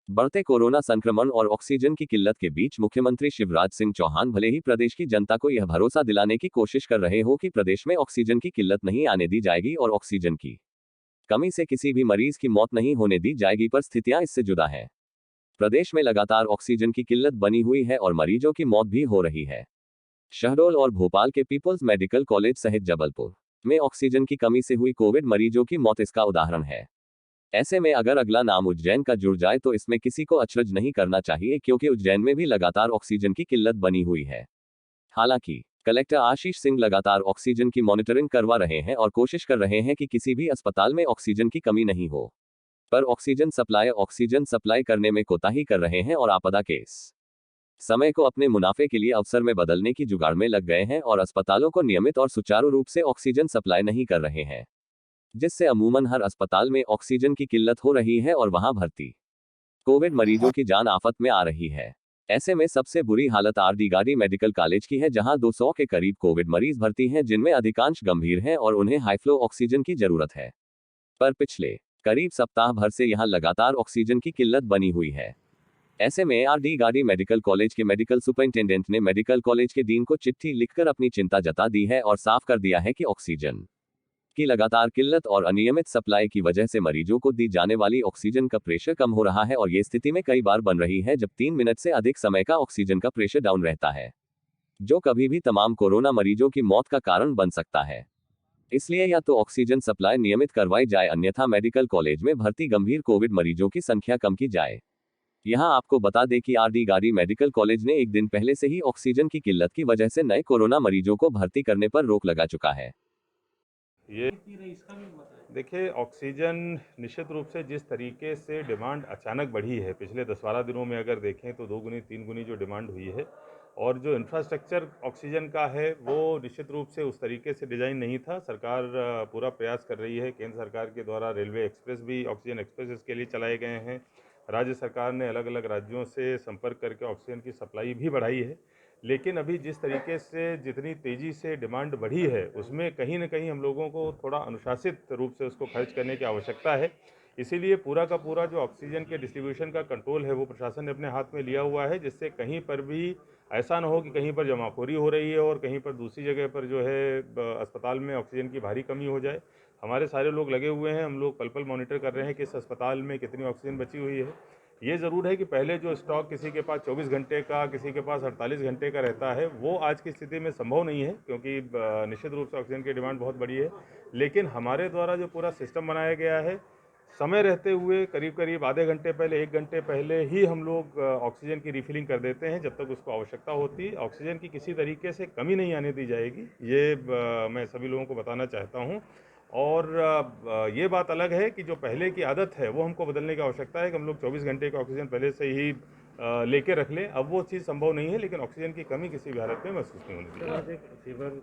बढ़ते कोरोना संक्रमण और ऑक्सीजन की किल्लत के बीच मुख्यमंत्री शिवराज सिंह चौहान भले ही प्रदेश की जनता को यह भरोसा दिलाने की कोशिश कर रहे हो कि प्रदेश में ऑक्सीजन की किल्लत नहीं आने दी जाएगी और ऑक्सीजन की कमी से किसी भी मरीज की मौत नहीं होने दी जाएगी, पर स्थितियां इससे जुदा है। प्रदेश में लगातार ऑक्सीजन की किल्लत बनी हुई है और मरीजों की मौत भी हो रही है। शहडोल और भोपाल के पीपल्स मेडिकल कॉलेज सहित जबलपुर में ऑक्सीजन की कमी से हुई कोविड मरीजों की मौत इसका उदाहरण है। ऐसे में अगर अगला नाम उज्जैन का जुड़ जाए तो इसमें किसी को अचरज नहीं करना चाहिए, क्योंकि उज्जैन में भी लगातार ऑक्सीजन की किल्लत बनी हुई है। हालांकि कलेक्टर आशीष सिंह लगातार ऑक्सीजन की मॉनिटरिंग करवा रहे हैं और कोशिश कर रहे हैं कि किसी भी अस्पताल में ऑक्सीजन की कमी नहीं हो, पर ऑक्सीजन सप्लाई करने में कोताही कर रहे हैं और आपदा के इस समय को अपने मुनाफे के लिए अवसर में बदलने की जुगाड़ में लग गए हैं और अस्पतालों को नियमित और सुचारू रूप से ऑक्सीजन सप्लाई नहीं कर रहे हैं, जिससे अमूमन हर अस्पताल में ऑक्सीजन की किल्लत हो रही है और वहां भर्ती कोविड मरीजों की जान आफत में आ रही है। ऐसे में सबसे बुरी हालत आरडी गार्डी मेडिकल कॉलेज की है, जहां 200 के करीब कोविड मरीज भर्ती हैं, जिनमें अधिकांश गंभीर हैं और उन्हें हाई फ्लो ऑक्सीजन की जरूरत है। पर पिछले करीब सप्ताह भर से यहां लगातार ऑक्सीजन की किल्लत बनी हुई है। ऐसे में आरडी गार्डी मेडिकल कॉलेज के मेडिकल सुपरिंटेंडेंट ने मेडिकल कॉलेज के डीन को चिट्ठी लिखकर अपनी चिंता जता दी है और साफ कर दिया है कि ऑक्सीजन की लगातार किल्लत और अनियमित सप्लाई की वजह से मरीजों को दी जाने वाली ऑक्सीजन का प्रेशर कम हो रहा है और ये स्थिति में कई बार बन रही है जब 3 मिनट से अधिक समय का ऑक्सीजन का प्रेशर डाउन रहता है, जो कभी भी तमाम कोरोना मरीजों की मौत का कारण बन सकता है। इसलिए या तो ऑक्सीजन सप्लाई नियमित करवाई जाए, अन्यथा मेडिकल कॉलेज में भर्ती गंभीर कोविड मरीजों की संख्या कम की जाए। यहां आपको बता दें कि आरडी गार्डी मेडिकल कॉलेज ने एक दिन पहले से ही ऑक्सीजन की किल्लत की वजह से नए कोरोना मरीजों को भर्ती करने पर रोक लगा चुका है। ये देखिए, ऑक्सीजन निश्चित रूप से जिस तरीके से डिमांड अचानक बढ़ी है पिछले 10-12 दिनों में, अगर देखें तो 2 गुनी 3 गुनी जो डिमांड हुई है, और जो इंफ्रास्ट्रक्चर ऑक्सीजन का है वो निश्चित रूप से उस तरीके से डिज़ाइन नहीं था। सरकार पूरा प्रयास कर रही है। केंद्र सरकार के द्वारा रेलवे एक्सप्रेस भी, ऑक्सीजन एक्सप्रेस इसके लिए चलाए गए हैं। राज्य सरकार ने अलग अलग राज्यों से संपर्क करके ऑक्सीजन की सप्लाई भी बढ़ाई है। लेकिन अभी जिस तरीके से जितनी तेज़ी से डिमांड बढ़ी है, उसमें कहीं न कहीं हम लोगों को थोड़ा अनुशासित रूप से उसको खर्च करने की आवश्यकता है। इसीलिए पूरा का पूरा जो ऑक्सीजन के डिस्ट्रीब्यूशन का कंट्रोल है, वो प्रशासन ने अपने हाथ में लिया हुआ है, जिससे कहीं पर भी ऐसा ना हो कि कहीं पर जमाखोरी हो रही है और कहीं पर दूसरी जगह पर जो है अस्पताल में ऑक्सीजन की भारी कमी हो जाए। हमारे सारे लोग लगे हुए हैं, हम लोग पल-पल मॉनिटर कर रहे हैं कि इस अस्पताल में कितनी ऑक्सीजन बची हुई है। ये ज़रूर है कि पहले जो स्टॉक किसी के पास 24 घंटे का, किसी के पास 48 घंटे का रहता है, वो आज की स्थिति में संभव नहीं है, क्योंकि निश्चित रूप से ऑक्सीजन की डिमांड बहुत बड़ी है। लेकिन हमारे द्वारा जो पूरा सिस्टम बनाया गया है, समय रहते हुए करीब-करीब आधे घंटे पहले, 1 घंटे पहले ही हम लोग ऑक्सीजन की रिफिलिंग कर देते हैं, जब तक उसको आवश्यकता होती है। ऑक्सीजन की किसी तरीके से कमी नहीं आने दी जाएगी, ये मैं सभी लोगों को बताना चाहता हूँ। और ये बात अलग है कि जो पहले की आदत है, वो हमको बदलने की आवश्यकता है कि हम लोग 24 घंटे का ऑक्सीजन पहले से ही लेके रख लें। अब वो चीज़ संभव नहीं है, लेकिन ऑक्सीजन की कमी किसी भी हालत में महसूस नहीं होने दी जाएगी।